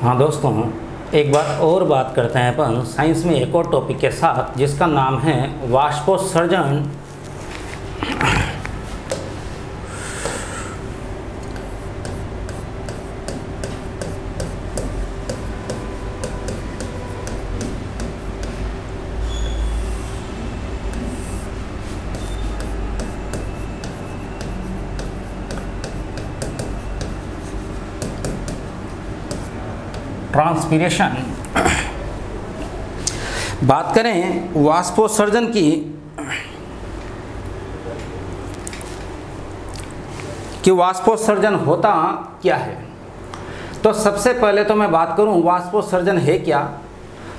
हाँ दोस्तों, एक बार और बात करते हैं अपन साइंस में एक और टॉपिक के साथ, जिसका नाम है वाष्पोत्सर्जन। ट्रांसपीरेशन। बात करें वाष्पोत्सर्जन की कि वाष्पोत्सर्जन होता क्या है, तो सबसे पहले तो मैं बात करूं वाष्पोत्सर्जन है क्या।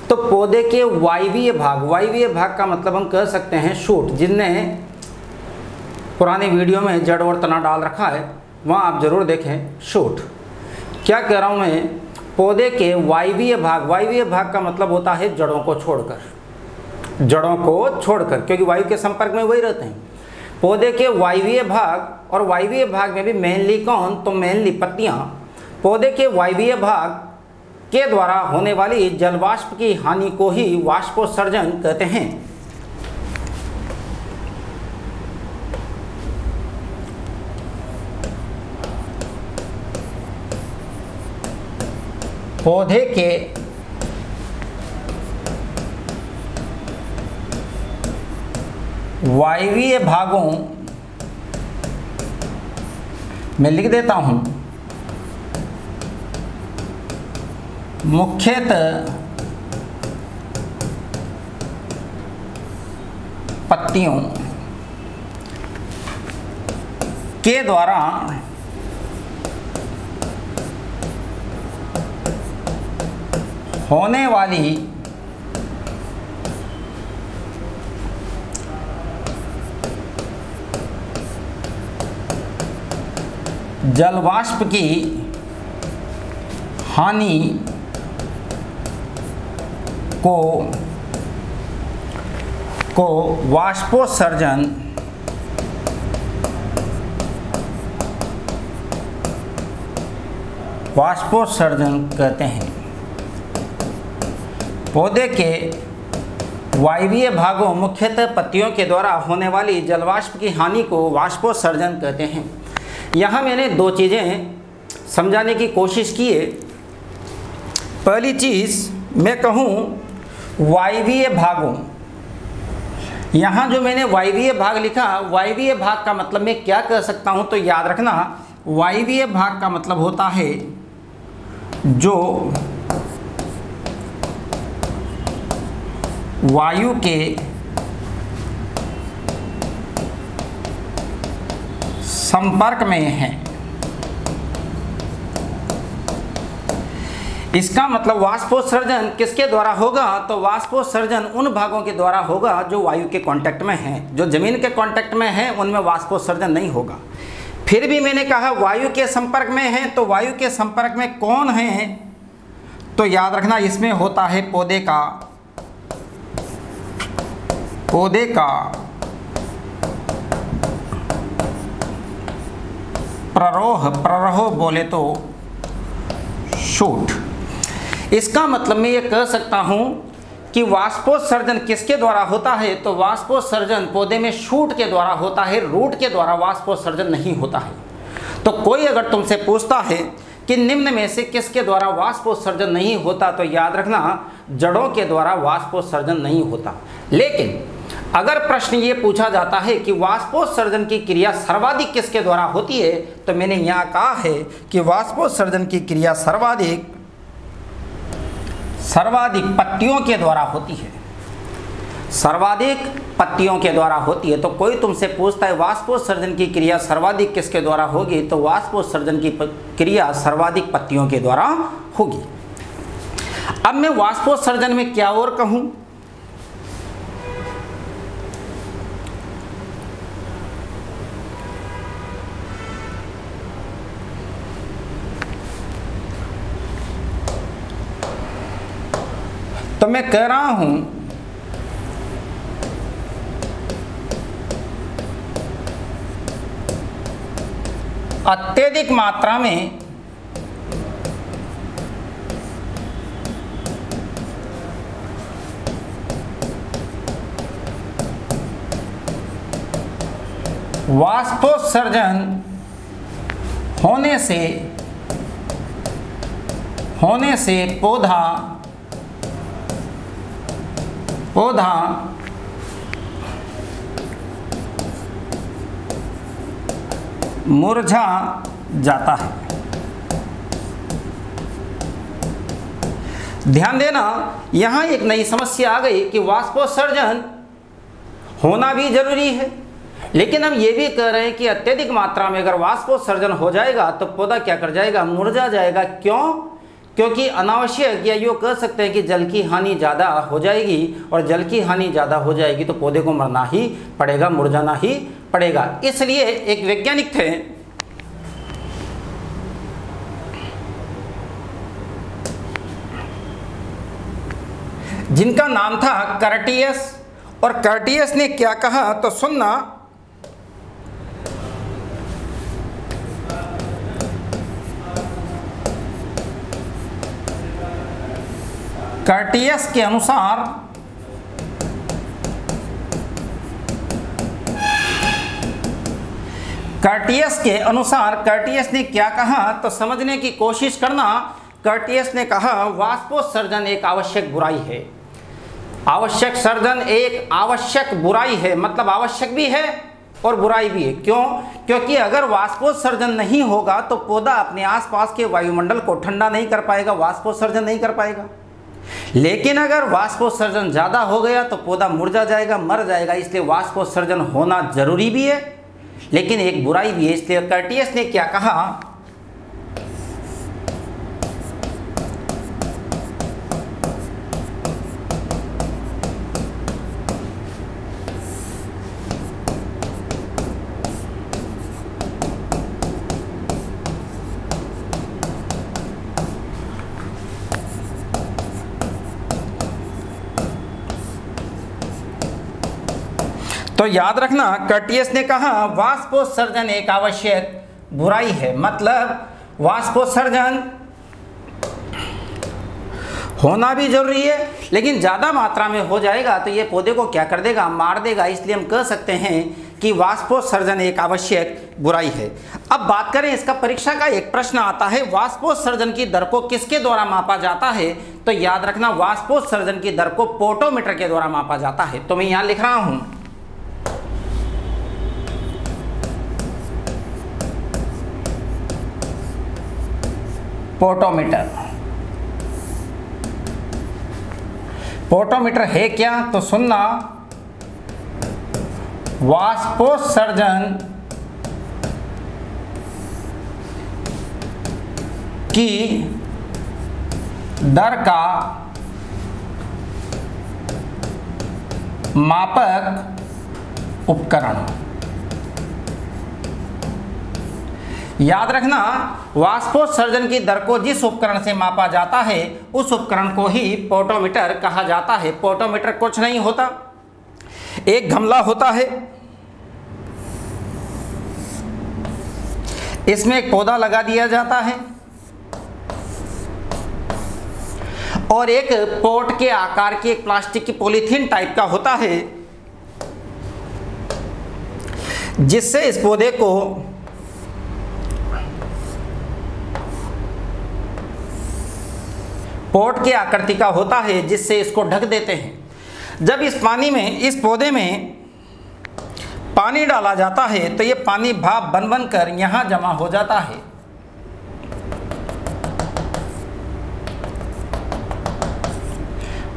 तो पौधे के वायवीय भाग का मतलब हम कह सकते हैं शूट। जिनने पुरानी वीडियो में जड़ और तना डाल रखा है वहाँ आप जरूर देखें। शूट क्या कह रहा हूँ मैं, पौधे के वायवीय भाग का मतलब होता है जड़ों को छोड़कर, क्योंकि वायु के संपर्क में वही रहते हैं। पौधे के वायवीय भाग, और वायवीय भाग में भी मेनली कौन, तो मेनली पत्तियां। पौधे के वायवीय भाग के द्वारा होने वाली जलवाष्प की हानि को ही वाष्पोत्सर्जन कहते हैं। पौधे के वायवीय भागों में लिख देता हूं, मुख्यतः पत्तियों के द्वारा होने वाली जलवाष्प की हानि को वाष्पोत्सर्जन कहते हैं। पौधे के वायवीय भागों, मुख्यतः पत्तियों के द्वारा होने वाली जलवाष्प की हानि को वाष्पोत्सर्जन कहते हैं। यहाँ मैंने दो चीज़ें समझाने की कोशिश की है। पहली चीज़ मैं कहूँ वायवीय भागों, यहाँ जो मैंने वायवीय भाग लिखा, वायवीय भाग का मतलब मैं क्या कह सकता हूँ, तो याद रखना वायवीय भाग का मतलब होता है जो वायु के संपर्क में है। इसका मतलब वाष्पोत्सर्जन किसके द्वारा होगा, तो वाष्पोत्सर्जन उन भागों के द्वारा होगा जो वायु के कांटेक्ट में हैं। जो जमीन के कांटेक्ट में हैं उनमें वाष्पोत्सर्जन नहीं होगा। फिर भी मैंने कहा वायु के संपर्क में हैं, तो वायु के संपर्क में कौन है, तो याद रखना इसमें होता है पौधे का प्ररोह बोले तो शूट। इसका मतलब मैं ये कह सकता हूं कि वाष्पोत्सर्जन किसके द्वारा होता है, तो वाष्पोत्सर्जन पौधे में शूट के द्वारा होता है, रूट के द्वारा वाष्पोत्सर्जन नहीं होता है। तो कोई अगर तुमसे पूछता है कि निम्न में से किसके द्वारा वाष्पोत्सर्जन नहीं होता, तो याद रखना जड़ों के द्वारा वाष्पोत्सर्जन नहीं होता। लेकिन अगर प्रश्न ये पूछा जाता है कि वाष्पोत्सर्जन की क्रिया सर्वाधिक किसके द्वारा होती है, तो मैंने यहाँ कहा है कि वाष्पोत्सर्जन की क्रिया सर्वाधिक पत्तियों के द्वारा होती है। सर्वाधिक पत्तियों के द्वारा होती है। तो कोई तुमसे पूछता है वाष्पोत्सर्जन की क्रिया सर्वाधिक किसके द्वारा होगी, तो वाष्पोत्सर्जन की क्रिया सर्वाधिक पत्तियों के द्वारा होगी। अब मैं वाष्पोत्सर्जन में क्या और कहूं, तो मैं कह रहा हूं अत्यधिक मात्रा में वाष्पोत्सर्जन होने से पौधा मुरझा जाता है। ध्यान देना, यहां एक नई समस्या आ गई कि वाष्पोत्सर्जन होना भी जरूरी है, लेकिन हम ये भी कह रहे हैं कि अत्यधिक मात्रा में अगर वाष्पोत्सर्जन हो जाएगा तो पौधा क्या कर जाएगा, मुरझा जाएगा। क्यों? क्योंकि अनावश्यक, या यूँ कह सकते हैं कि जल की हानि ज़्यादा हो जाएगी, और जल की हानि ज़्यादा हो जाएगी तो पौधे को मरना ही पड़ेगा, मुरझाना ही पड़ेगा। इसलिए एक वैज्ञानिक थे, जिनका नाम था कर्टियस, और कर्टियस ने क्या कहा तो सुनना, कर्टियस के अनुसार कर्टियस ने क्या कहा तो समझने की कोशिश करना। कर्टियस ने कहा वाष्पोत्सर्जन एक आवश्यक बुराई है। आवश्यक सर्जन एक आवश्यक बुराई है, मतलब आवश्यक भी है और बुराई भी है। क्यों? क्योंकि अगर वाष्पोत्सर्जन नहीं होगा तो पौधा अपने आसपास के वायुमंडल को ठंडा नहीं कर पाएगा, वाष्पोत्सर्जन नहीं कर पाएगा। लेकिन अगर वाष्पोत्सर्जन ज़्यादा हो गया तो पौधा मुरझा जाएगा, मर जाएगा। इसलिए वाष्पोत्सर्जन होना जरूरी भी है, लेकिन एक बुराई भी है। इसलिए कर्टियस ने क्या कहा, तो याद रखना, कर्टियस ने कहा वाष्पोत्सर्जन एक आवश्यक बुराई है, मतलब वाष्पोत्सर्जन होना भी जरूरी है, लेकिन ज़्यादा मात्रा में हो जाएगा तो ये पौधे को क्या कर देगा, मार देगा। इसलिए हम कह सकते हैं कि वाष्पोत्सर्जन एक आवश्यक बुराई है। अब बात करें इसका, परीक्षा का एक प्रश्न आता है, वाष्पोत्सर्जन की दर को किसके द्वारा मापा जाता है? तो याद रखना, वाष्पोत्सर्जन की दर को पोटोमीटर के द्वारा मापा जाता है। तो मैं यहाँ लिख रहा हूँ, पोटोमीटर। पोटोमीटर है क्या तो सुनना, वाष्पोत्सर्जन की दर का मापक उपकरण। याद रखना, वाष्पोत्सर्जन की दर को जिस उपकरण से मापा जाता है उस उपकरण को ही पोटोमीटर कहा जाता है। पोटोमीटर कुछ नहीं होता, एक गमला होता है, इसमें एक पौधा लगा दिया जाता है और एक पोट के आकार की एक प्लास्टिक की पॉलीथीन टाइप का होता है, जिससे इस पौधे को पोट की आकृति का होता है, जिससे इसको ढक देते हैं। जब इस पानी में, इस पौधे में पानी डाला जाता है तो ये पानी भाप बन बन कर यहाँ जमा हो जाता है।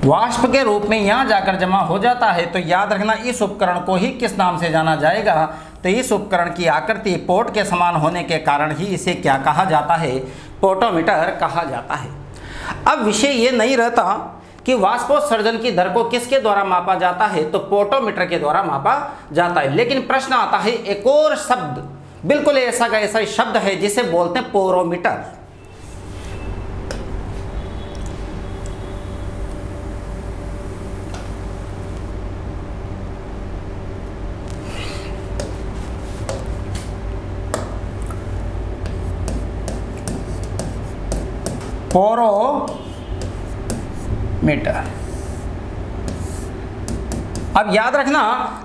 वाष्प के रूप में यहाँ जाकर जमा हो जाता है। तो याद रखना, इस उपकरण को ही किस नाम से जाना जाएगा? तो इस उपकरण की आकृति पोट के समान होने के कारण ही इसे क्या कहा जाता है? पोटोमीटर कहा जाता है। अब विषय ये नहीं रहता कि वाष्पोत्सर्जन की दर को किसके द्वारा मापा जाता है, तो पोटोमीटर के द्वारा मापा जाता है। लेकिन प्रश्न आता है, एक और शब्द, बिल्कुल ऐसा का ऐसा शब्द है जिसे बोलते हैं पोरोमीटर। पोरोमीटर। अब याद रखना,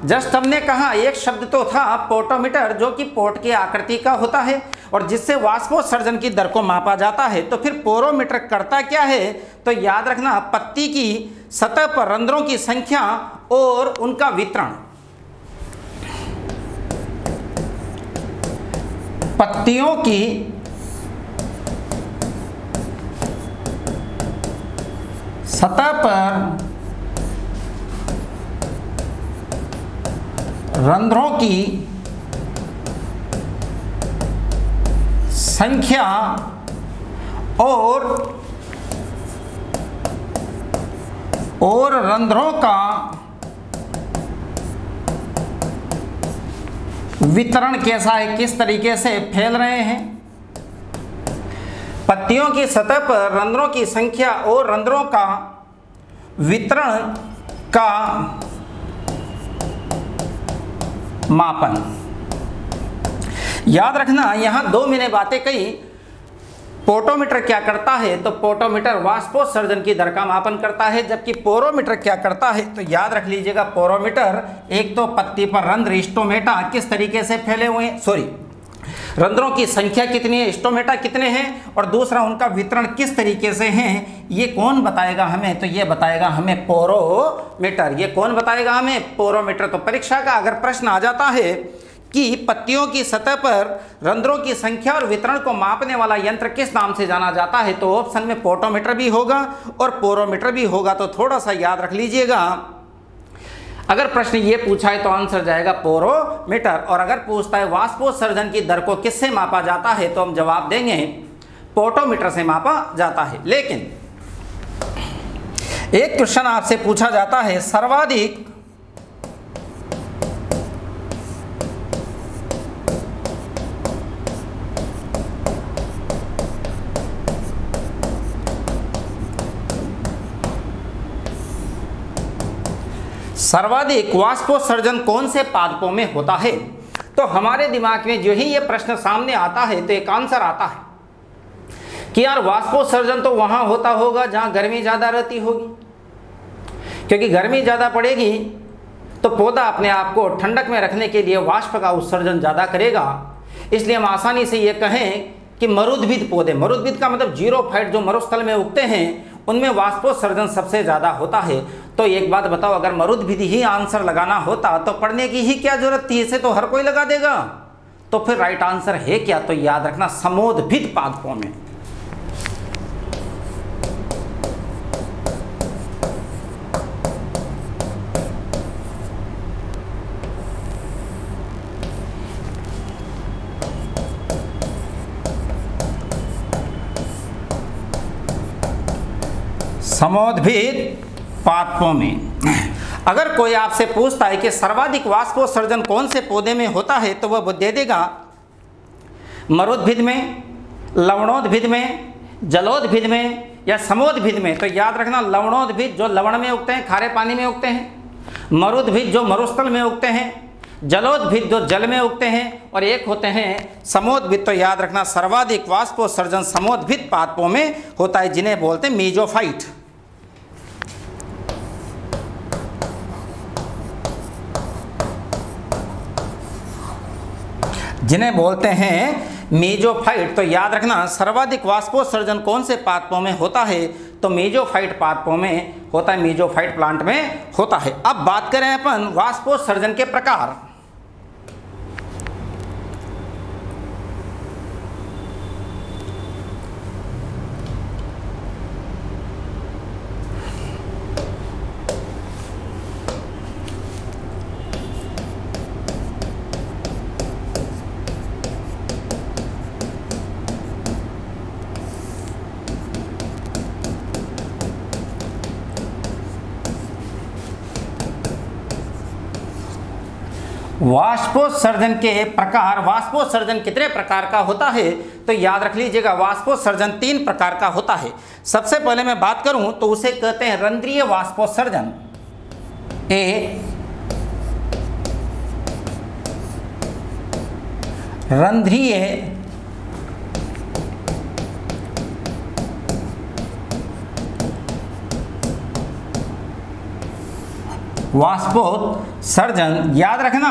जस्ट हमने कहा एक शब्द तो था पोटोमीटर, जो कि पोट की आकृति का होता है और जिससे वाष्पोत्सर्जन की दर को मापा जाता है। तो फिर पोरोमीटर करता क्या है? तो याद रखना, पत्ती की सतह पर रंध्रों की संख्या और उनका वितरण, पत्तियों की सतह पर रंध्रों की संख्या और रंध्रों का वितरण कैसा है, किस तरीके से फैल रहे हैं। पत्तियों की सतह पर रंध्रों की संख्या और रंध्रों का वितरण का मापन। याद रखना, यहां दो मैंने बातें कही। पोटोमीटर क्या करता है? तो पोटोमीटर वाष्पोत्सर्जन की दर का मापन करता है, जबकि पोरोमीटर क्या करता है? तो याद रख लीजिएगा, पोरोमीटर एक तो पत्ती पर रंध्र स्टोमेटा किस तरीके से फैले हुए हैं, रंध्रों की संख्या कितनी है, स्टोमेटा कितने हैं, और दूसरा उनका वितरण किस तरीके से हैं, ये कौन बताएगा हमें? तो ये बताएगा हमें पोरोमीटर। ये कौन बताएगा हमें? पोरोमीटर। तो परीक्षा का अगर प्रश्न आ जाता है कि पत्तियों की सतह पर रंध्रों की संख्या और वितरण को मापने वाला यंत्र किस नाम से जाना जाता है, तो ऑप्शन में पोटोमीटर भी होगा और पोरोमीटर भी होगा। तो थोड़ा सा याद रख लीजिएगा, अगर प्रश्न ये पूछा है तो आंसर जाएगा पोरोमीटर, और अगर पूछता है वाष्पोत्सर्जन की दर को किससे मापा जाता है, तो हम जवाब देंगे पोटोमीटर से मापा जाता है। लेकिन एक क्वेश्चन आपसे पूछा जाता है, सर्वाधिक वाष्पोत्सर्जन कौन से पादपों में होता है? तो हमारे दिमाग में जो ही ये प्रश्न सामने आता है तो एक आंसर आता है कि यार वाष्पोत्सर्जन तो वहां होता होगा जहां गर्मी ज्यादा रहती होगी, क्योंकि गर्मी ज्यादा पड़ेगी तो पौधा अपने आप को ठंडक में रखने के लिए वाष्प का उत्सर्जन ज्यादा करेगा। इसलिए हम आसानी से ये कहें कि मरुद्भिद पौधे, मरुद्भिद का मतलब जीरोफाइट, जो मरुस्थल में उगते हैं, उनमें वाष्पोत्सर्जन सबसे ज़्यादा होता है। तो एक बात बताओ, अगर मरुद्भिद ही आंसर लगाना होता तो पढ़ने की ही क्या जरूरत थी, इसे तो हर कोई लगा देगा। तो फिर राइट आंसर है क्या? तो याद रखना, समोद्भिद पादपों में। समोद्भिद पादपों में। अगर कोई आपसे पूछता है कि सर्वाधिक वाष्पोत्सर्जन कौन से पौधे में होता है, तो वह दे देगा मरुद्भिद में, लवणोद्भिद में, जलोद्भिद में या समोद्भिद में। तो याद रखना, लवणोद्भिद जो लवण में उगते हैं, खारे पानी में उगते हैं, मरुद्भिद जो मरुस्थल में उगते हैं, जलोद्भिद जो जल में उगते हैं, और एक होते हैं समोद्भिद। तो याद रखना, सर्वाधिक वाष्पोत्सर्जन समोद्भिद पादपों में होता है, जिन्हें बोलते हैं मीजोफाइट। जिन्हें बोलते हैं मीजोफाइट। तो याद रखना, सर्वाधिक वाष्पोत्सर्जन कौन से पादपों में होता है, तो मीजोफाइट पादपों में होता है, मीजोफाइट प्लांट में होता है। अब बात करें अपन वाष्पोत्सर्जन के प्रकार। वाष्पोत्सर्जन के प्रकार, वाष्पोत्सर्जन कितने प्रकार का होता है, तो याद रख लीजिएगा, वाष्पोत्सर्जन 3 प्रकार का होता है। सबसे पहले मैं बात करूं तो उसे कहते हैं रंध्रीय वाष्पोत्सर्जन। रंध्रीय वाष्पोत्सर्जन, याद रखना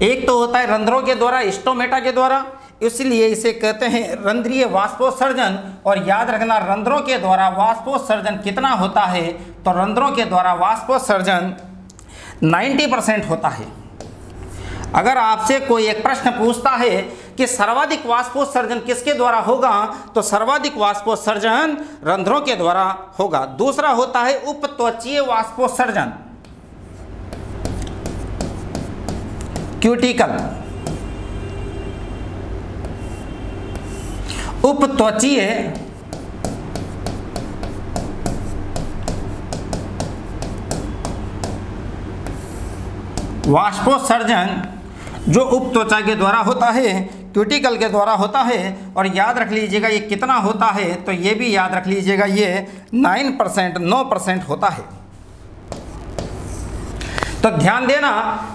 एक तो होता है रंध्रों के द्वारा, स्टोमेटा के द्वारा, इसलिए इसे कहते हैं रंध्रीय वाष्पोत्सर्जन। और याद रखना रंध्रों के द्वारा वाष्पोत्सर्जन कितना होता है, तो रंध्रों के द्वारा वाष्पोत्सर्जन 90% होता है। अगर आपसे कोई एक प्रश्न पूछता है कि सर्वाधिक वाष्पोत्सर्जन किसके द्वारा होगा, तो सर्वाधिक वाष्पोत्सर्जन रंध्रों के द्वारा होगा। दूसरा होता है उपत्वचीय वाष्पोत्सर्जन, क्यूटिकल। उपत्वचीय वाष्पोत्सर्जन जो उपत्वचा के द्वारा होता है, क्यूटिकल के द्वारा होता है। और याद रख लीजिएगा ये कितना होता है, तो ये भी याद रख लीजिएगा ये 9% होता है। तो ध्यान देना,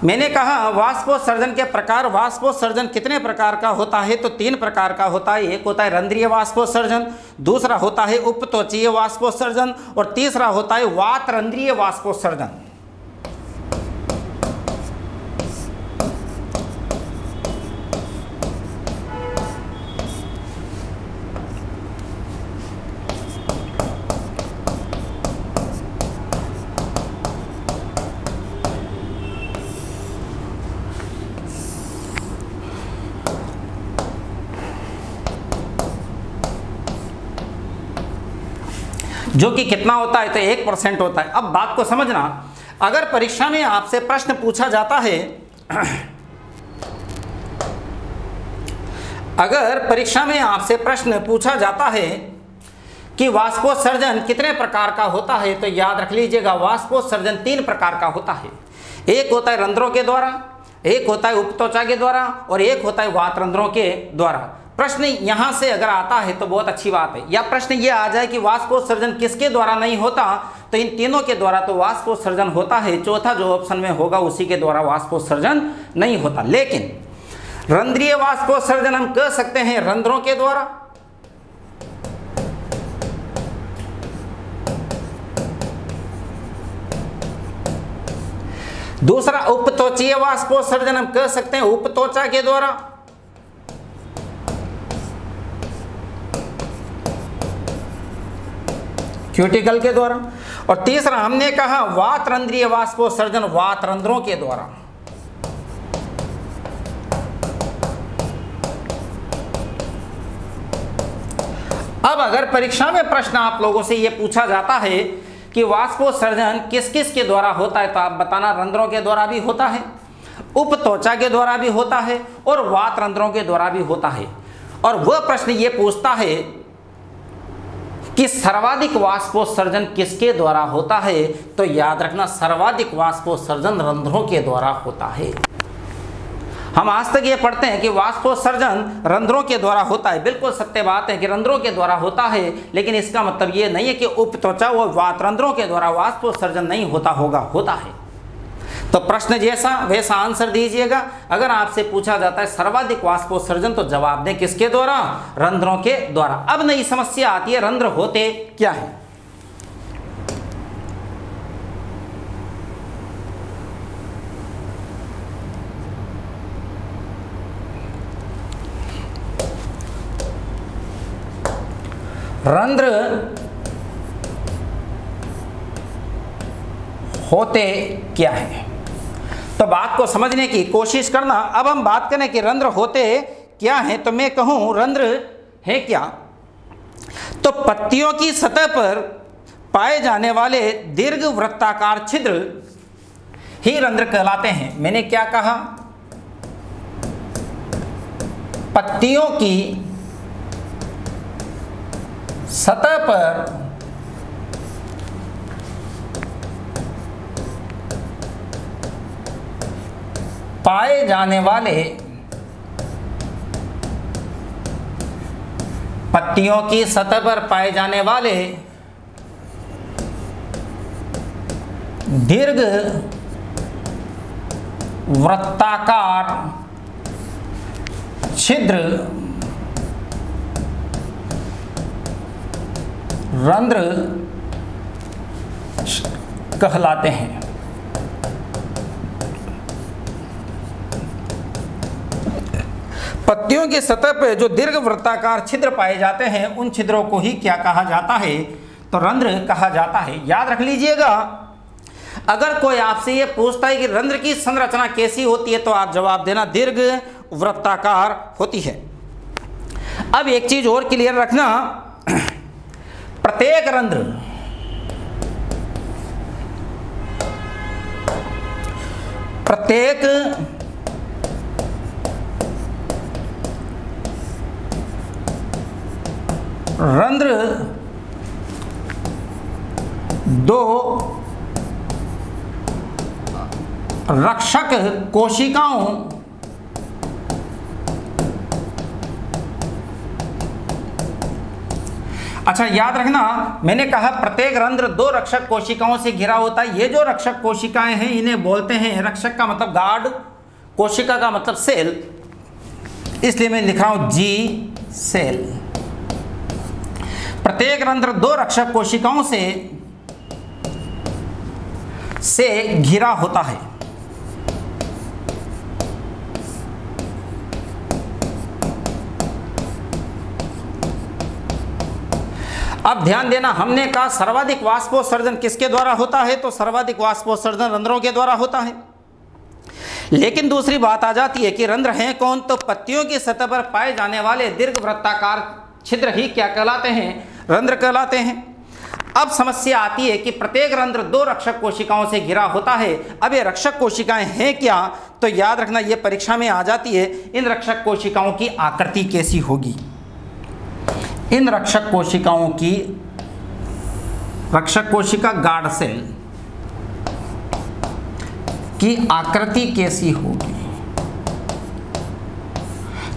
मैंने कहा वाष्पोत्सर्जन के प्रकार, वाष्पोत्सर्जन कितने प्रकार का होता है, तो 3 प्रकार का होता है। एक होता है रंध्रीय वाष्पोत्सर्जन, दूसरा होता है उपत्वचीय वाष्पोत्सर्जन, और तीसरा होता है वातरंध्रीय वाष्पोत्सर्जन। जो कि कितना होता है, तो 1% होता है। अब बात को समझना, अगर परीक्षा में आपसे प्रश्न पूछा जाता है अगर परीक्षा में आपसे प्रश्न पूछा जाता है कि वाष्पोत्सर्जन कितने प्रकार का होता है, तो याद रख लीजिएगा वाष्पोत्सर्जन 3 प्रकार का होता है। एक होता है रंध्रों के द्वारा, एक होता है उपत्वचा के द्वारा, और एक होता है वातरंध्रों के द्वारा। प्रश्न यहाँ से अगर आता है तो बहुत अच्छी बात है, या प्रश्न ये आ जाए कि वाष्पोत्सर्जन किसके द्वारा नहीं होता, तो इन तीनों के द्वारा तो वाष्पोत्सर्जन होता है, चौथा जो ऑप्शन में होगा उसी के द्वारा वाष्पोत्सर्जन नहीं होता। लेकिन रंध्रीय वाष्पोत्सर्जन हम कह सकते हैं रंध्रों के द्वारा, दूसरा उपत्वचीय वाष्पोत्सर्जन हम कह सकते हैं उपत्वचा के द्वारा, क्यूटिकल के द्वारा, और तीसरा हमने कहा वातरंध्रीय वाष्पोत्सर्जन वातरंध्रों के द्वारा। अब अगर परीक्षा में प्रश्न आप लोगों से यह पूछा जाता है कि वाष्पोत्सर्जन किस किस के द्वारा होता है, तो आप बताना रंध्रों के द्वारा भी होता है, उपत्वचा के द्वारा भी होता है, और वातरंध्रों के द्वारा भी होता है। और वह प्रश्न ये पूछता है कि सर्वाधिक वाष्पोत्सर्जन किसके द्वारा होता है, तो याद रखना सर्वाधिक वाष्पोत्सर्जन रंध्रों के द्वारा होता है। हम आज तक ये पढ़ते हैं कि वाष्पोत्सर्जन रंध्रों के द्वारा होता है, बिल्कुल सत्य बात है कि रंध्रों के द्वारा होता है, लेकिन इसका मतलब ये नहीं है कि उपत्वचा व वातरंध्रों के द्वारा वाष्पोत्सर्जन नहीं होता होगा, होता है। तो प्रश्न जैसा वैसा आंसर दीजिएगा। अगर आपसे पूछा जाता है सर्वाधिक वाष्पोत्सर्जन, तो जवाब दें किसके द्वारा, रंध्रों के द्वारा। अब नई समस्या आती है, रंध्र होते क्या है। रंध्र होते क्या है, तो बात को समझने की कोशिश करना। अब हम बात करें कि रंध्र होते क्या हैं, तो मैं कहूं रंध्र है क्या, तो पत्तियों की सतह पर पाए जाने वाले दीर्घ वृत्ताकार छिद्र ही रंध्र कहलाते हैं। मैंने क्या कहा, पत्तियों की सतह पर पाए जाने वाले, पत्तियों की सतह पर पाए जाने वाले दीर्घ वृत्ताकार छिद्र रंध्र कहलाते हैं। पत्तियों की सतह पर जो दीर्घ वृत्ताकार छिद्र पाए जाते हैं उन छिद्रों को ही क्या कहा जाता है? तो रंध्र कहा जाता है। याद रख लीजिएगा, अगर कोई आपसे ये पूछता है कि रंध्र की संरचना कैसी होती है तो आप जवाब देना दीर्घ वृत्ताकार होती है। अब एक चीज और क्लियर रखना, प्रत्येक रंध्र दो रक्षक कोशिकाओं अच्छा याद रखना, मैंने कहा प्रत्येक रंध्र दो रक्षक कोशिकाओं से घिरा होता है। ये जो रक्षक कोशिकाएं हैं इन्हें बोलते हैं, रक्षक का मतलब गार्ड, कोशिका का मतलब सेल, इसलिए मैं लिख रहा हूं जी सेल। प्रत्येक रंध्र दो रक्षक कोशिकाओं से घिरा होता है। अब ध्यान देना, हमने कहा सर्वाधिक वाष्पोत्सर्जन किसके द्वारा होता है? तो सर्वाधिक वाष्पोत्सर्जन रंध्रों के द्वारा होता है। लेकिन दूसरी बात आ जाती है कि रंध्र हैं कौन? तो पत्तियों की सतह पर पाए जाने वाले दीर्घ वृत्ताकार छिद्र ही क्या कहलाते हैं? रंध्र कहलाते हैं। अब समस्या आती है कि प्रत्येक रंध्र दो रक्षक कोशिकाओं से घिरा होता है। अब ये रक्षक कोशिकाएं हैं क्या? तो याद रखना, ये परीक्षा में आ जाती है। इन रक्षक कोशिकाओं की आकृति कैसी होगी? इन रक्षक कोशिकाओं की, रक्षक कोशिका गार्ड सेल की आकृति कैसी होगी?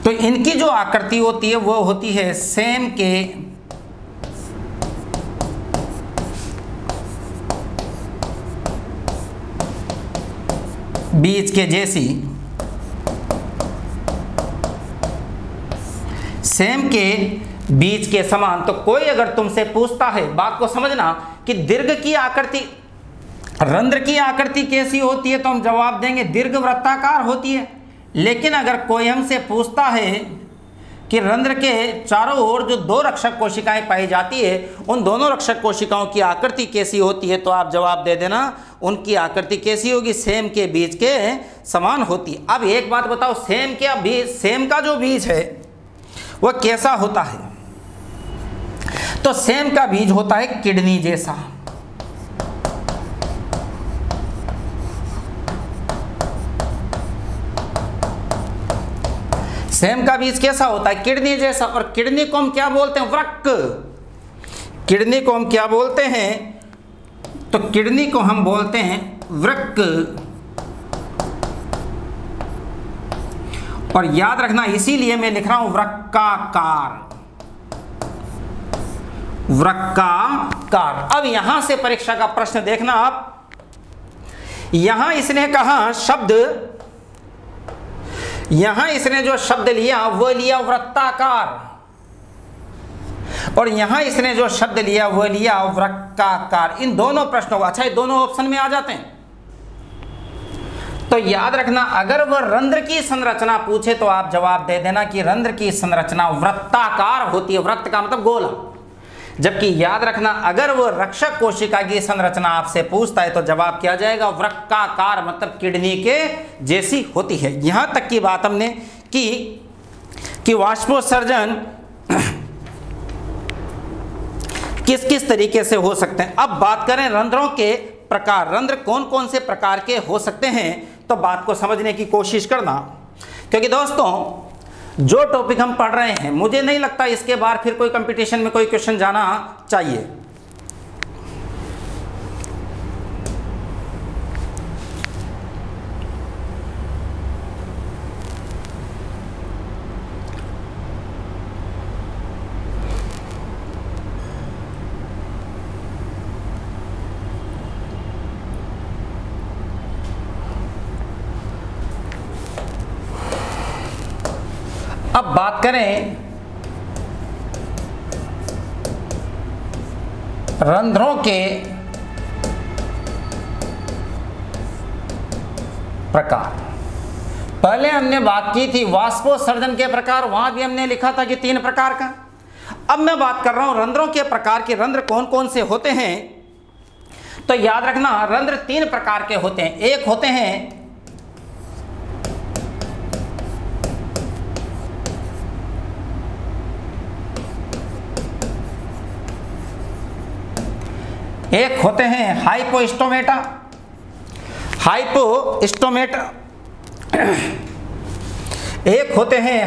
तो इनकी जो आकृति होती है वो होती है सेम के बीज के जैसी, सेम के बीज के समान। तो कोई अगर तुमसे पूछता है, बात को समझना, कि दीर्घ की आकृति, रंध्र की आकृति कैसी होती है, तो हम जवाब देंगे दीर्घ वृत्ताकार होती है। लेकिन अगर कोई हमसे पूछता है कि रंध्र के चारों ओर जो दो रक्षक कोशिकाएं पाई जाती है उन दोनों रक्षक कोशिकाओं की आकृति कैसी होती है, तो आप जवाब दे देना उनकी आकृति कैसी होगी? सेम के बीज के समान होती है। अब एक बात बताओ, सेम का जो बीज है वह कैसा होता है? तो सेम का बीज होता है किडनी जैसा। सेम का बीज कैसा होता है? किडनी जैसा। और किडनी को हम क्या बोलते हैं? वृक्क। किडनी को हम क्या बोलते हैं? तो किडनी को हम बोलते हैं वृक्क। और याद रखना, इसीलिए मैं लिख रहा हूं वृक्काकार। वृक्काकार। अब यहां से परीक्षा का प्रश्न देखना आप, यहां इसने कहा शब्द, यहां इसने जो शब्द लिया वो लिया वृत्ताकार, और यहां इसने जो शब्द लिया वो लिया वृक्काकार। इन दोनों प्रश्नों को, अच्छा ये दोनों ऑप्शन में आ जाते हैं। तो याद रखना, अगर वह रंध्र की संरचना पूछे तो आप जवाब दे देना कि रंध्र की संरचना वृत्ताकार होती है। वृत्त का मतलब गोला। जबकि याद रखना, अगर वह रक्षक कोशिका की संरचना आपसे पूछता है तो जवाब क्या जाएगा? वृक्काकार, मतलब किडनी के जैसी होती है। यहां तक की बात हमने की कि वाष्पोत्सर्जन किस किस तरीके से हो सकते हैं। अब बात करें रंध्रों के प्रकार। रंध्र कौन कौन से प्रकार के हो सकते हैं, तो बात को समझने की कोशिश करना, क्योंकि दोस्तों जो टॉपिक हम पढ़ रहे हैं मुझे नहीं लगता इसके बाद फिर कोई कंपटीशन में कोई क्वेश्चन जाना चाहिए। अब बात करें रंध्रों के प्रकार। पहले हमने बात की थी वाष्पोत्सर्जन के प्रकार, वहां भी हमने लिखा था कि 3 प्रकार का। अब मैं बात कर रहा हूं रंध्रों के प्रकार के। रंध्र कौन कौन से होते हैं? तो याद रखना रंध्र 3 प्रकार के होते हैं। एक होते हैं हाइपोस्टोमेटा, एक होते हैं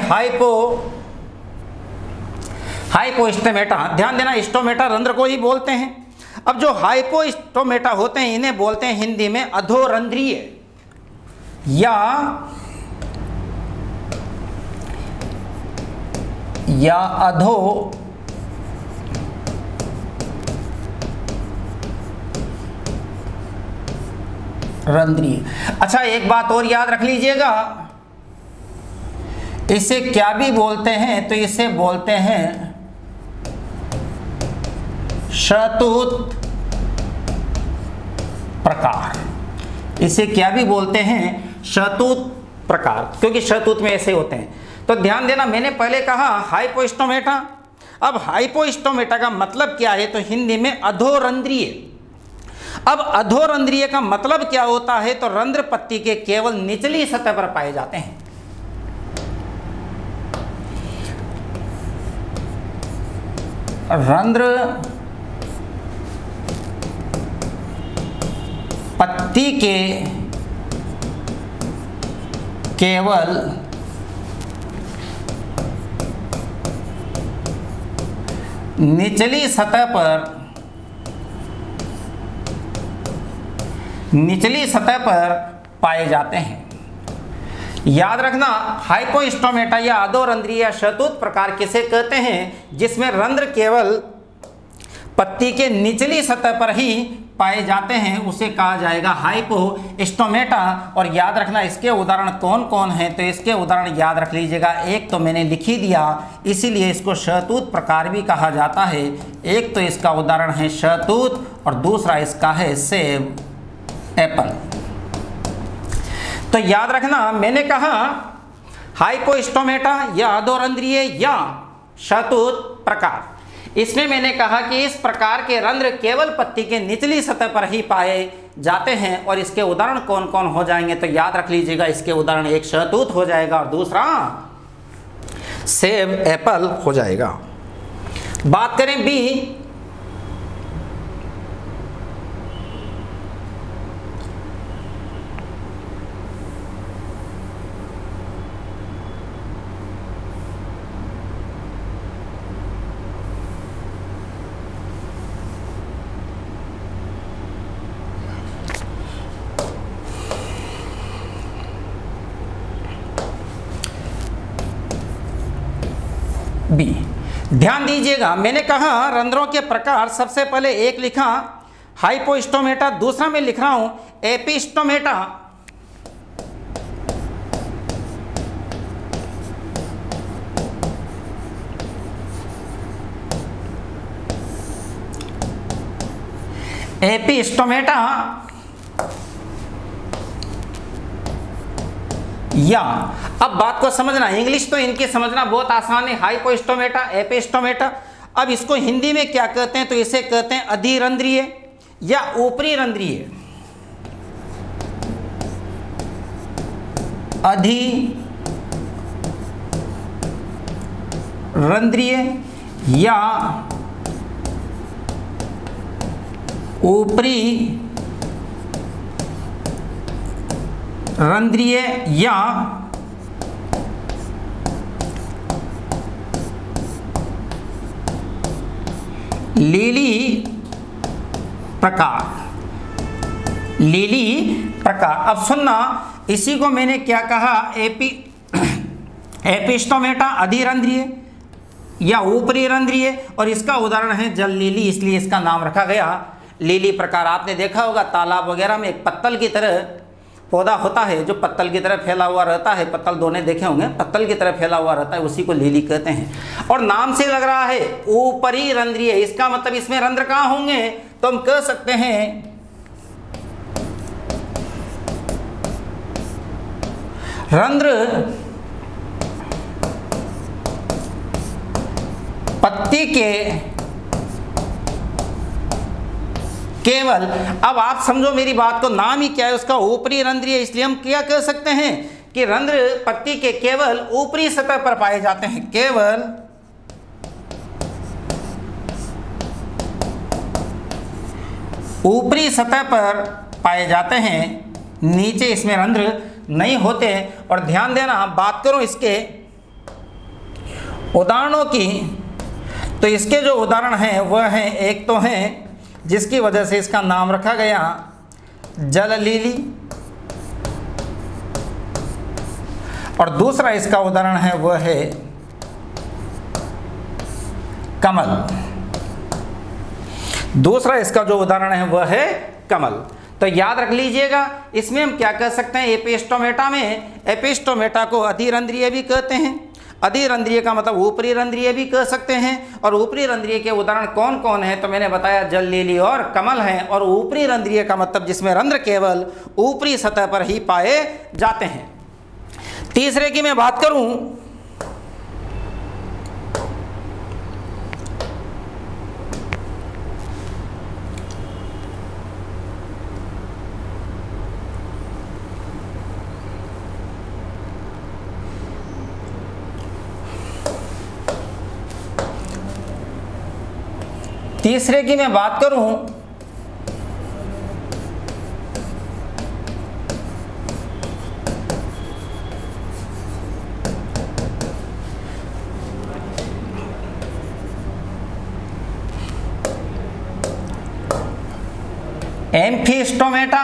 हाइपोस्टोमेटा। ध्यान देना, स्टोमेटा रंध्र को ही बोलते हैं। अब जो हाइपोस्टोमेटा होते हैं इन्हें बोलते हैं हिंदी में अधोरंध्रीय या अधोरंध्रीय। अच्छा, एक बात और याद रख लीजिएगा, इसे क्या भी बोलते हैं? तो इसे बोलते हैं शहतूत प्रकार। इसे क्या भी बोलते हैं? शहतूत प्रकार, क्योंकि शहतूत में ऐसे होते हैं। तो ध्यान देना, मैंने पहले कहा हाइपोस्टोमेटा। अब हाइपोस्टोमेटा का मतलब क्या है? तो हिंदी में अधोरंध्रीय। अब अधोरंध्रीय का मतलब क्या होता है? तो रंध्र पत्ती के केवल निचली सतह पर पाए जाते हैं। रंध्र पत्ती के केवल निचली सतह पर पाए जाते हैं। याद रखना, हाइपोस्टोमेटा या अधोरंध्रीय या शहतूत प्रकार किसे कहते हैं? जिसमें रंध्र केवल पत्ती के निचली सतह पर ही पाए जाते हैं, उसे कहा जाएगा हाइपोस्टोमेटा। और याद रखना इसके उदाहरण कौन कौन हैं? तो इसके उदाहरण याद रख लीजिएगा। एक तो मैंने लिख ही दिया, इसीलिए इसको शहतूत प्रकार भी कहा जाता है। एक तो इसका उदाहरण है शहतूत और दूसरा इसका है सेब, एप्पल। तो याद रखना, मैंने कहा हाइपोस्टोमेटा या अधोरंध्रीय या शहतूत प्रकार। इसमें मैंने कहा कि इस प्रकार के रंध्र केवल पत्ती के निचली सतह पर ही पाए जाते हैं। और इसके उदाहरण कौन कौन हो जाएंगे? तो याद रख लीजिएगा, इसके उदाहरण एक शहतूत हो जाएगा और दूसरा सेब, एप्पल हो जाएगा। बात करें बी, ध्यान दीजिएगा, मैंने कहा रंध्रों के प्रकार। सबसे पहले एक लिखा हाइपोस्टोमेटा, दूसरा मैं लिख रहा हूं एपिस्टोमेटा। एपिस्टोमेटा या, अब बात को समझना, इंग्लिश तो इनकी समझना बहुत आसान है, हाइपोस्टोमेटा, एपिस्टोमेटा। अब इसको हिंदी में क्या कहते हैं? तो इसे कहते हैं अधिरंध्रीय या ऊपरी रंध्रीय। अधिरंध्रीय या ऊपरी रंध्रीय या लीली प्रकार। अब सुनना, इसी को मैंने क्या कहा? एपिस्टोमेटा अधिरंध्रीय या ऊपरी रंध्रीय, और इसका उदाहरण है जल लीली, इसलिए इसका नाम रखा गया लीली प्रकार। आपने देखा होगा तालाब वगैरह में एक पत्तल की तरह पौधा होता है जो पत्तल की तरह फैला हुआ रहता है। पत्तल दोने देखे होंगे, पत्तल की तरह फैला हुआ रहता है, उसी को लीली कहते हैं। और नाम से लग रहा है ऊपरी रंध्रीय, इसका मतलब इसमें रंध्र कहाँ होंगे? तो हम कह सकते हैं रंध्र पत्ती के केवल, अब आप समझो मेरी बात को, नाम ही क्या है उसका, ऊपरी रंध्रीय, इसलिए हम क्या कह सकते हैं कि रंध्र पत्ती के केवल ऊपरी सतह पर पाए जाते हैं, केवल ऊपरी सतह पर पाए जाते हैं, नीचे इसमें रंध्र नहीं होते। और ध्यान देना, बात करूं इसके उदाहरणों की, तो इसके जो उदाहरण हैं वह हैं, एक तो हैं जिसकी वजह से इसका नाम रखा गया जल लिली, और दूसरा इसका उदाहरण है वह है कमल। दूसरा इसका जो उदाहरण है वह है कमल। तो याद रख लीजिएगा, इसमें हम क्या कह सकते हैं, एपिस्टोमेटा में, एपिस्टोमेटा को अधिरंध्रीय भी कहते हैं। अधिरंध्रीय का मतलब ऊपरी रंध्रीय भी कह सकते हैं। और ऊपरी रंध्रीय के उदाहरण कौन कौन है, तो मैंने बताया जल लिली और कमल हैं। और ऊपरी रंध्रीय का मतलब जिसमें रंध्र केवल ऊपरी सतह पर ही पाए जाते हैं। तीसरे की मैं बात करूं, तीसरे की मैं बात करूं, एम्फिस्टोमेटा।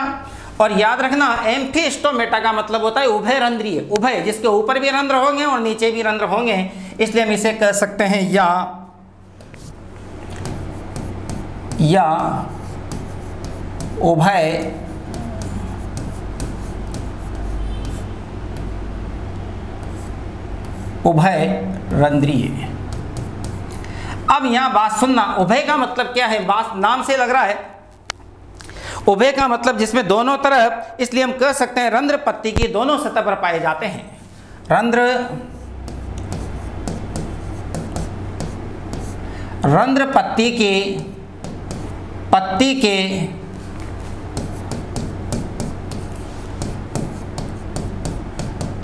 और याद रखना, एम्फिस्टोमेटा का मतलब होता है उभय रंध्रीय, उभय जिसके ऊपर भी रंध्र होंगे और नीचे भी रंध्र होंगे, इसलिए हम इसे कह सकते हैं या उभय रंध्रीय। अब यहां बात सुनना, उभय का मतलब क्या है, बात नाम से लग रहा है। उभय का मतलब जिसमें दोनों तरफ, इसलिए हम कह सकते हैं रंध्र पत्ती की दोनों सतह पर पाए जाते हैं। रंध्र पत्ती के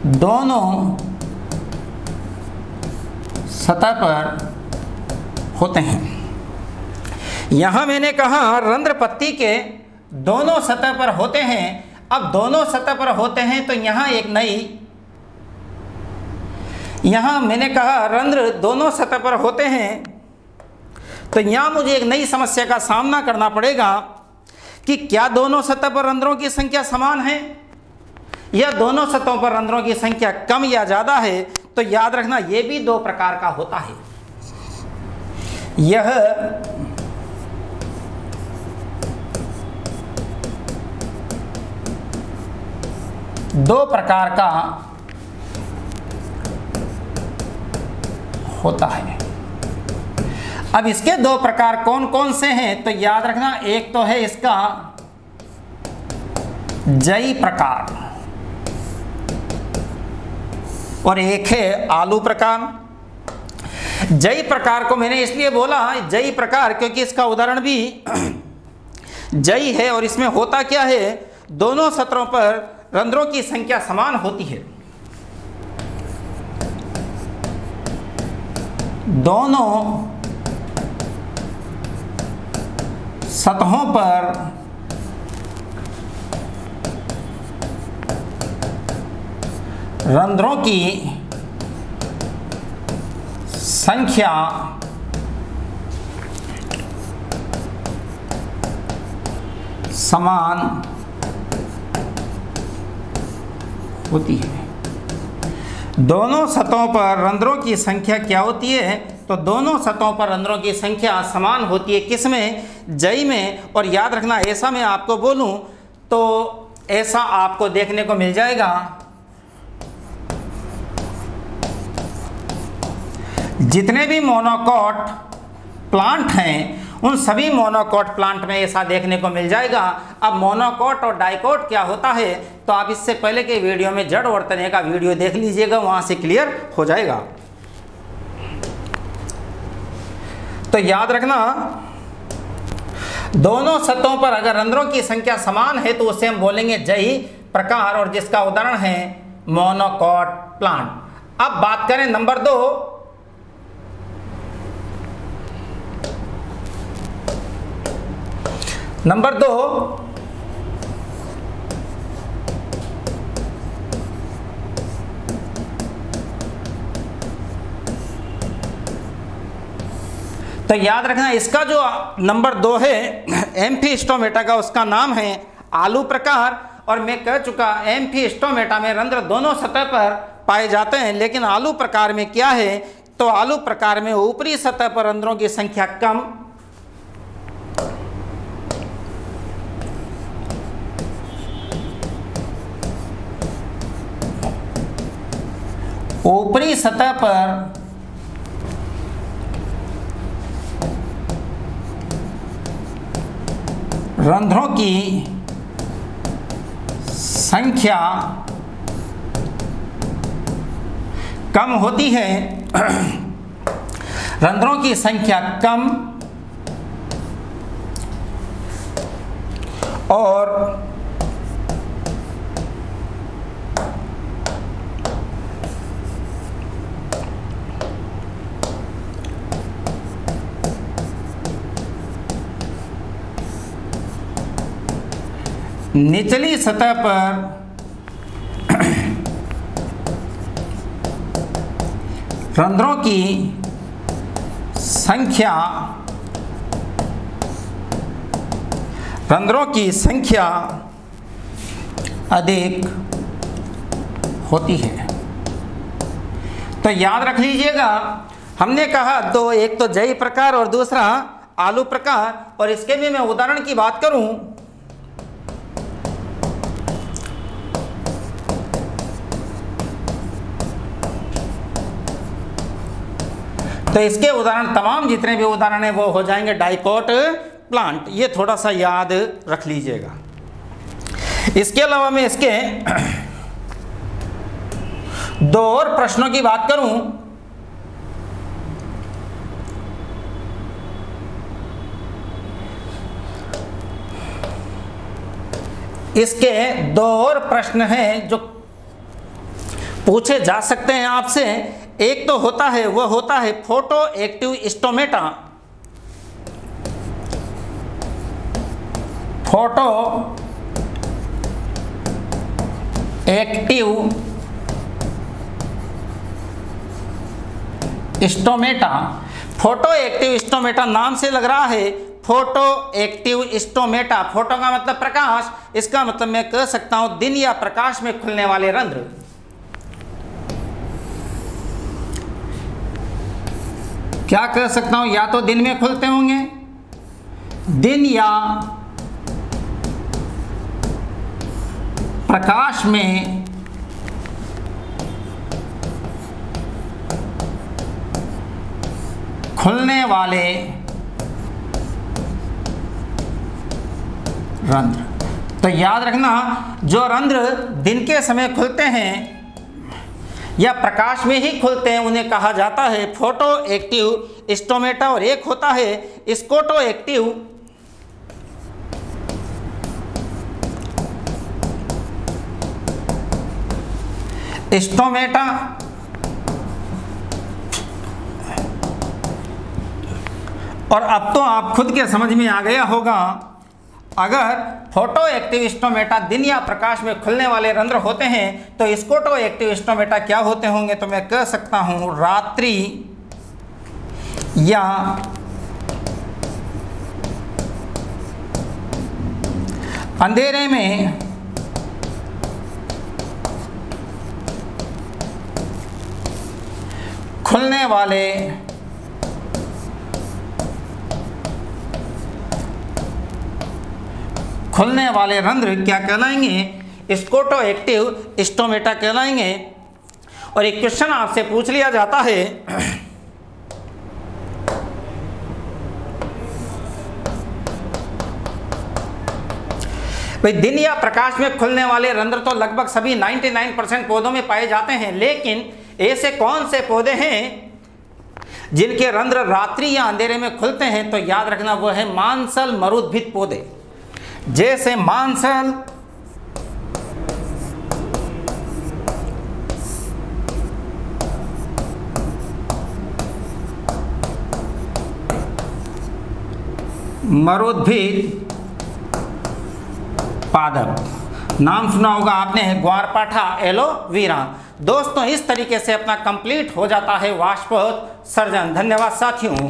दोनों सतह पर होते हैं। यहां मैंने कहा रंध्र पत्ती के दोनों सतह पर होते हैं। अब दोनों सतह पर होते हैं तो यहां मैंने कहा रंध्र दोनों सतह पर होते हैं, तो यहां मुझे एक नई समस्या का सामना करना पड़ेगा कि क्या दोनों सतह पर रंध्रों की संख्या समान है या दोनों सतहों पर रंध्रों की संख्या कम या ज्यादा है। तो याद रखना, यह भी दो प्रकार का होता है। यह दो प्रकार का होता है। अब इसके दो प्रकार कौन कौन से हैं, तो याद रखना, एक तो है इसका जई प्रकार और एक है आलू प्रकार। जई प्रकार को मैंने इसलिए बोला जई प्रकार क्योंकि इसका उदाहरण भी जई है। और इसमें होता क्या है, दोनों सतहों पर रंध्रों की संख्या समान होती है। दोनों सतहों पर रंध्रों की संख्या समान होती है। दोनों सतहों पर रंध्रों की संख्या क्या होती है, तो दोनों सतहों पर रंध्रों की संख्या समान होती है। किसमें, जई में। और याद रखना, ऐसा मैं आपको बोलूं तो ऐसा आपको देखने को मिल जाएगा जितने भी मोनोकॉट प्लांट हैं उन सभी मोनोकॉट प्लांट में ऐसा देखने को मिल जाएगा। अब मोनोकॉट और डाइकॉट क्या होता है तो आप इससे पहले के वीडियो में जड़ और तने का वीडियो देख लीजिएगा, वहां से क्लियर हो जाएगा। तो याद रखना, दोनों सतहों पर अगर रंध्रों की संख्या समान है तो उसे हम बोलेंगे जई प्रकार, और जिसका उदाहरण है मोनोकॉट प्लांट। अब बात करें नंबर 2, नंबर 2 तो याद रखना, इसका जो नंबर 2 है एम्फीस्टोमेटा का, उसका नाम है आलू प्रकार। और मैं कह चुका एम्फीस्टोमेटा में रंध्र दोनों सतह पर पाए जाते हैं, लेकिन आलू प्रकार में क्या है तो आलू प्रकार में ऊपरी सतह पर रंध्रों की संख्या कम, ऊपरी सतह पर रंध्रों की संख्या कम होती है, रंध्रों की संख्या कम और निचली सतह पर रंध्रों की संख्या अधिक होती है। तो याद रख लीजिएगा, हमने कहा दो, एक तो जई प्रकार और दूसरा आलू प्रकार। और इसके भी मैं उदाहरण की बात करूं तो इसके उदाहरण, तमाम जितने भी उदाहरण हैं वो हो जाएंगे डाइकॉट प्लांट। ये थोड़ा सा याद रख लीजिएगा। इसके अलावा मैं इसके 2 और प्रश्नों की बात करूं इसके 2 और प्रश्न हैं जो पूछे जा सकते हैं आपसे। एक तो होता है, वह होता है photo active stomata, photo active stomata. Photo active stomata नाम से लग रहा है फोटो एक्टिव स्टोमेटा। फोटो का मतलब प्रकाश, इसका मतलब मैं कह सकता हूं दिन या प्रकाश में खुलने वाले रंध्र। क्या कह सकता हूं, या तो दिन में खुलते होंगे, दिन या प्रकाश में खुलने वाले रंध्र। तो याद रखना, जो रंध्र दिन के समय खुलते हैं या प्रकाश में ही खुलते हैं उन्हें कहा जाता है फोटो एक्टिव स्टोमेटा। और एक होता है स्कोटो एक्टिव स्टोमेटा। और अब तो आप खुद के समझ में आ गया होगा, अगर फोटो एक्टिव स्टोमेटा दिन या प्रकाश में खुलने वाले रंध्र होते हैं तो स्कोटो एक्टिव स्टोमेटा क्या होते होंगे तो मैं कह सकता हूं रात्रि या अंधेरे में खुलने वाले रंध्र क्या कहलाएंगे, स्कोटो एक्टिव स्टोमेटा कहलाएंगे। और एक क्वेश्चन आपसे पूछ लिया जाता है भाई दिन या प्रकाश में खुलने वाले रंध्र तो लगभग सभी 99% पौधों में पाए जाते हैं, लेकिन ऐसे कौन से पौधे हैं जिनके रंध्र रात्रि या अंधेरे में खुलते हैं? तो याद रखना वो है मांसल मरुद्भिद पौधे, जैसे मांसल, मरुद्भिद पादप। नाम सुना होगा आपने, ग्वारपाठा, एलोवेरा। दोस्तों इस तरीके से अपना कंप्लीट हो जाता है वाष्पोत्सर्जन। धन्यवाद साथियों।